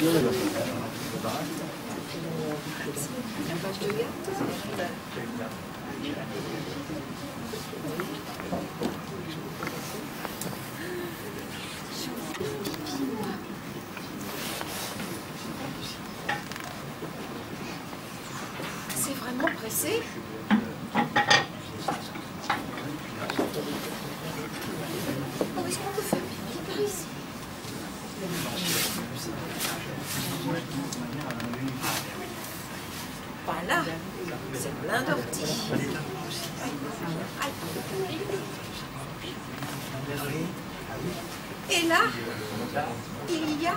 C'est vraiment pressé. Oh, est-ce qu'on peut faire pipi par ici? Voilà, c'est plein d'orties. Et là, il y a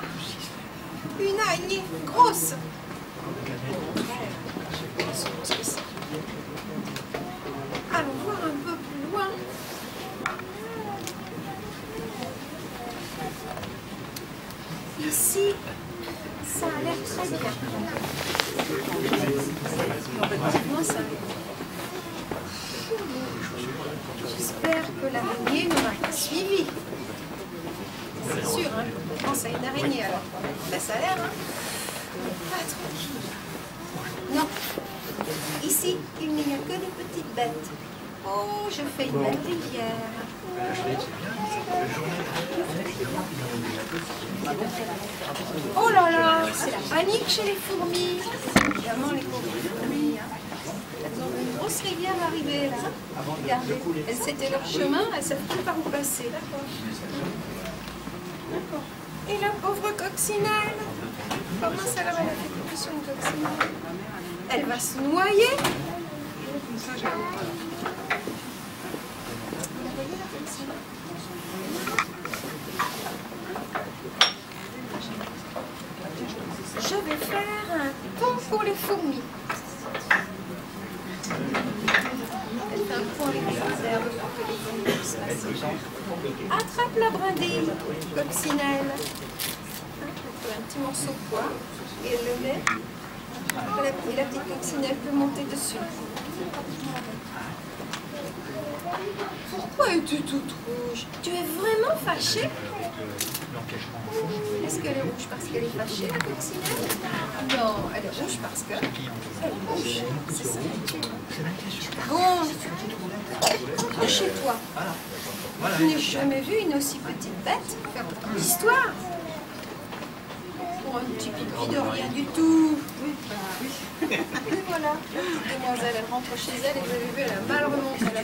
une araignée grosse. Allons voir un peu plus loin. Ici, ça a l'air très bien. Effectivement, ça. J'espère que l'araignée ne m'a pas suivi. C'est sûr, hein, je pense à une araignée alors. Ben, ça a l'air, hein. Pas tranquille. Non. Ici, il n'y a que des petites bêtes. Oh, je fais une belle rivière. Oh là là, c'est la panique chez les fourmis. Évidemment, les fourmis, hein. Elles ont une grosse rivière arrivée là. Regardez, elles c'était leur chemin, elles ne savent plus par où passer. D'accord. Et la pauvre coccinelle, comment ça la va la fait sur une coccinelle? Elle va se noyer. Je vais faire un pont pour les fourmis. Elle fait un pont avec les herbes pour que les fourmis puissent passer. Attrape la brindille, coccinelle. Un petit morceau de bois et elle le met. Et la petite coccinelle peut monter dessus. Pourquoi es-tu toute rouge? Tu es vraiment fâchée? Est-ce qu'elle est rouge parce qu'elle est fâchée, la coccinelle? Non, elle est rouge parce que... Elle est rouge, c'est ça. Bon, rentre chez toi. Je n'ai jamais vu une aussi petite bête faire autant d'histoire. Pour un petit pipi de rien du tout. Et voilà, la petite demoiselle, elle rentre chez elle et vous avez vu, elle a mal remonté. Elle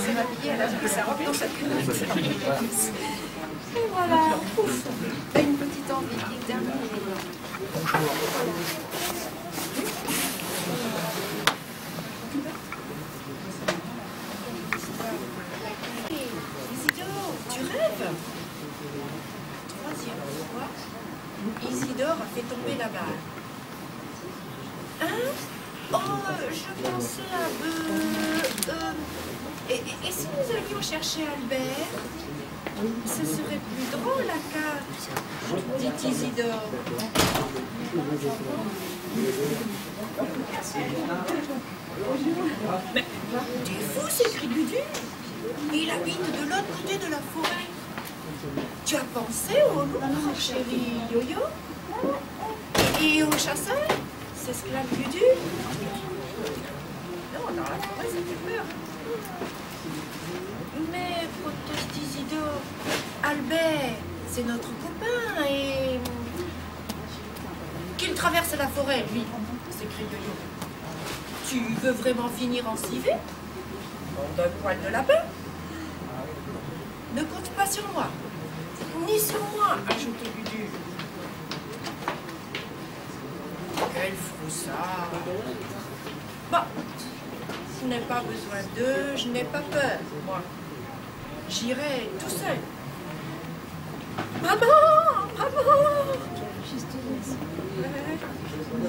s'est habillée, elle a mis sa robe dans sa culotte. Et voilà, ouf, une petite envie qui est terminée. Voilà. Isidore, tu rêves? Troisième fois, Isidore a fait tomber la balle. Hein? Oh, je pensais à... Et si nous allions chercher Albert? Ce serait plus drôle la carte, dit Isidore. Mais tu es fou, s'écrie Dudu. Il habite de l'autre côté de la forêt. Tu as pensé au loup, chéri Yo-Yo? Et au chasseur, s'esclave Dudu? Non, dans la forêt, ça fait peur. Mais, proteste Isidore, Albert, c'est notre copain et... Qu'il traverse la forêt, lui, s'écrie Yo-Yo. Tu veux vraiment finir en civet? On donne poil de lapin. Ne compte pas sur moi, ni sur moi, ajoute Dudu. Quel froussard. Bon, je n'ai pas besoin d'eux, je n'ai pas peur, moi. J'irai tout seul. Maman! Maman!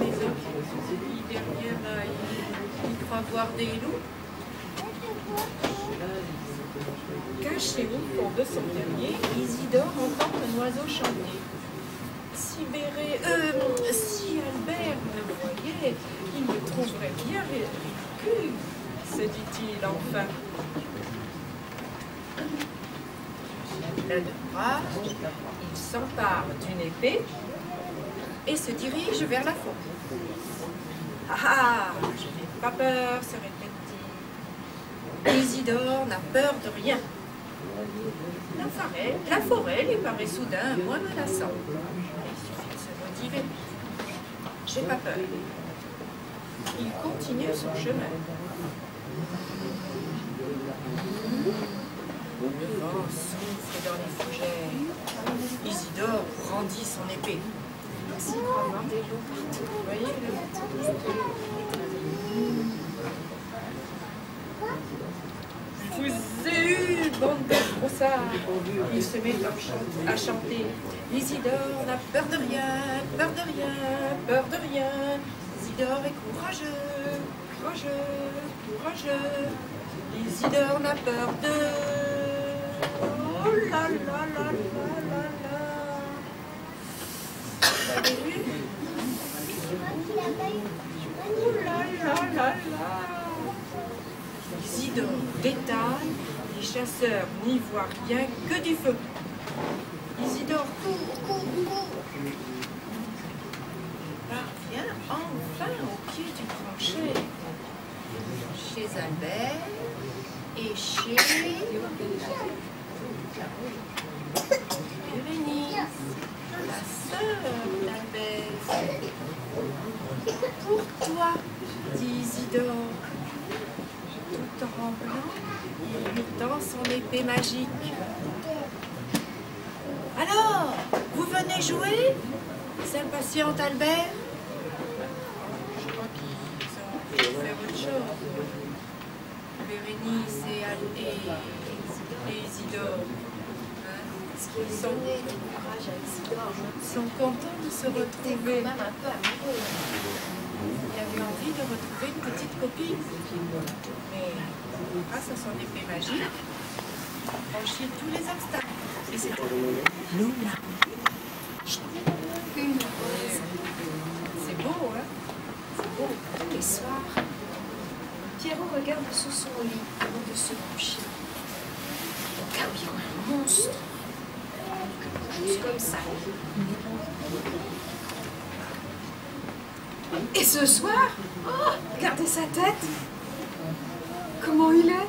Les petits derrière là, ils croient voir des loups. Caché au fond de son terrier, Isidore entend un oiseau chanter. Si Albert me voyait, il me trouverait bien ridicule, se dit-il enfin. D'un bras, il s'empare d'une épée et se dirige vers la forêt. Ah ah, je n'ai pas peur, se répète-t-il. Isidore n'a peur de rien. La forêt lui paraît soudain moins menaçante. Il suffit de se motiver. J'ai pas peur. Il continue son chemin. Le vent souffle dans les fougères. Isidore brandit son épée. Vous voyez là? Je vous ai eu, bande de brossards. Il se met à chanter. Isidore n'a peur de rien, peur de rien, peur de rien. Isidore est courageux, courageux, courageux. Isidore n'a peur de... Oh là là là là là là. Vous avez vu? Oh là là là là. Isidore détaille, les chasseurs n'y voient rien que du feu. Isidore court, court, court. Parvient enfin au pied du tranchée. Chez Albert et chez Bérénice, la sœur d'Albert. Pour toi, dit Isidore. Tout tremblant, il lui tend son épée magique. Alors, vous venez jouer? S'impatiente Albert. Je crois qu'ils ont faire autre chose. Bérénice et Isidore. Ils sont contents de se retrouver. Il avait envie de retrouver une petite copine. Mais grâce à son épée magique, il franchit tous les obstacles. Et c'est Lola. C'est beau, hein? C'est beau. Tous les soirs, Pierrot regarde sous son lit avant de se coucher. Au cas où il y a un monstre. Quelque chose comme ça. Et ce soir, oh, regardez sa tête. Comment il est?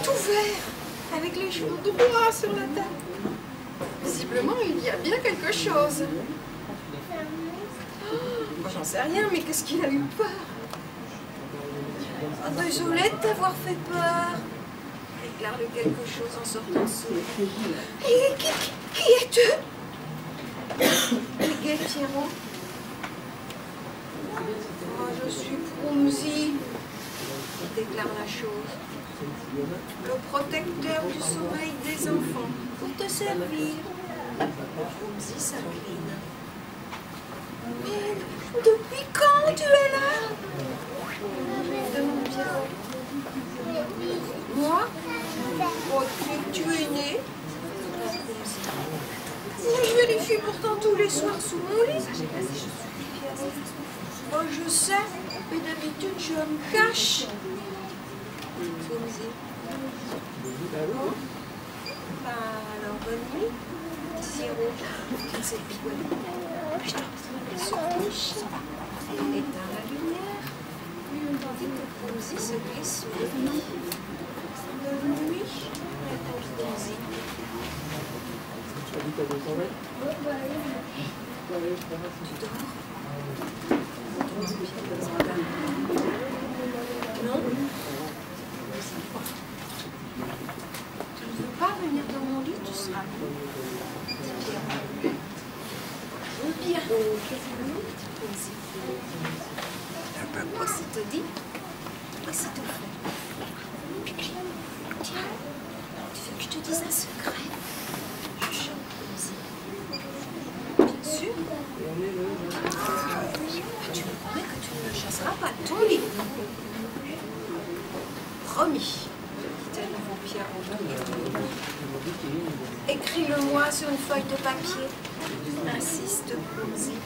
Tout vert, avec les cheveux droits sur la tête. Visiblement, il y a bien quelque chose. Oh, moi, j'en sais rien, mais qu'est-ce qu'il a eu peur? Oh, désolé de t'avoir fait peur. Déclare quelque chose en sortant sourire. Et qui es-tu? Gai Pierrot. Oh, je suis Promzy, déclare la chose. Le protecteur du sommeil des enfants, pour te servir. Promzy s'incline. Mais depuis quand tu es là? Demande Pierrot. Moi? Oh, tu es né? Je vérifie pourtant tous les soirs sous mon lit. Oh, je sais, mais d'habitude je me cache. Bon. Alors, bonne nuit. Pierrot, c'est pigouille. Je t'en prie, se couche. Éteins la lumière. Tandis que Promzy se glisse sous le lit. Bonne nuit, répond Promzy. Tu dors? Non? Tu ne veux pas venir dans mon lit, tu seras bon. Dis bien. Bien. Voici te dit, voici te fait. Tiens, tu veux que je te dise un secret? Je chante Promzy. Bien sûr. Tu me promets que tu ne le chasseras pas de ton lit. Promis, dit à nouveau Pierrot. Écris-le-moi sur une feuille de papier, insiste Promzy.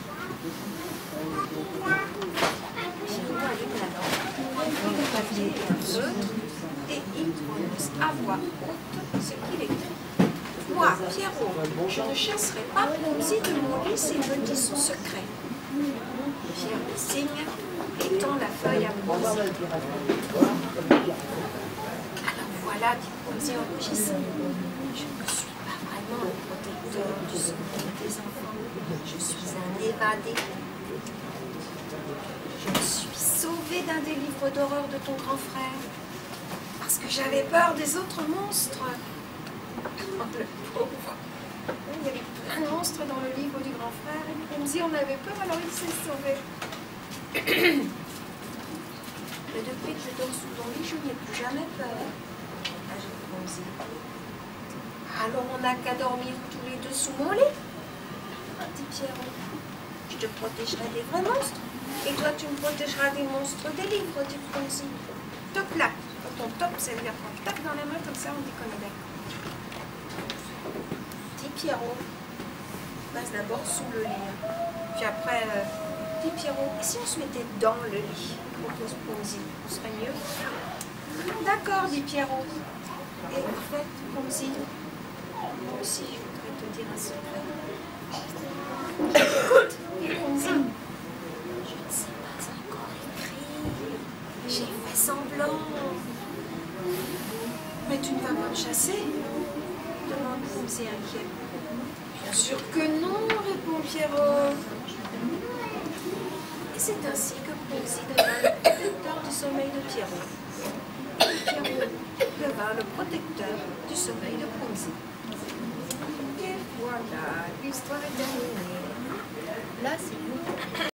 Pierrot allume la lampe, prend le papier et un feutre, et il prononce à voix haute ce qu'il écrit. Moi, Pierrot, je ne chasserai pas Ponzi de mon lit s'il me dit son secret. Pierrot signe et tend la feuille à Ponzi. Alors voilà, dit Ponzi en rougissant. Je ne suis pas vraiment le protecteur du sommeil des enfants. Je suis un évadé. Je me suis sauvé d'un des livres d'horreur de ton grand frère. Parce que j'avais peur des autres monstres. Oh, le pauvre. Il y avait plein de monstres dans le livre du grand frère. Et Ponzi en avait peur, alors il s'est sauvé. Mais depuis que je dors sous ton lit, je n'ai plus jamais peur. Ajoute Ponzi. Alors on n'a qu'à dormir tous les deux sous mon lit, dit Pierrot. Je te protégerai des vrais monstres. Et toi, tu me protégeras des monstres des livres, dit Ponzi. Top là. Quand on top, ça veut dire qu'on tape dans la main, comme ça on dit qu'on est d'accord. Dit Pierrot. Passe d'abord sous le lit. Puis après, dit Pierrot, et si on se mettait dans le lit, propose Ponzi, ce serait mieux. D'accord, dit Pierrot. Et en fait, Ponzi, moi aussi, je voudrais te dire un secret. Écoute, dit Ponzi. Je ne sais pas encore écrire. J'ai fait semblant. Mais tu ne vas pas me chasser? Demande Ponzi inquiet. Bien sûr que non, répond Pierrot. Et c'est ainsi que Ponzi devint le protecteur du sommeil de Pierrot. Et Pierrot devint le protecteur du sommeil de Ponzi. Et voilà, l'histoire est terminée. Là, c'est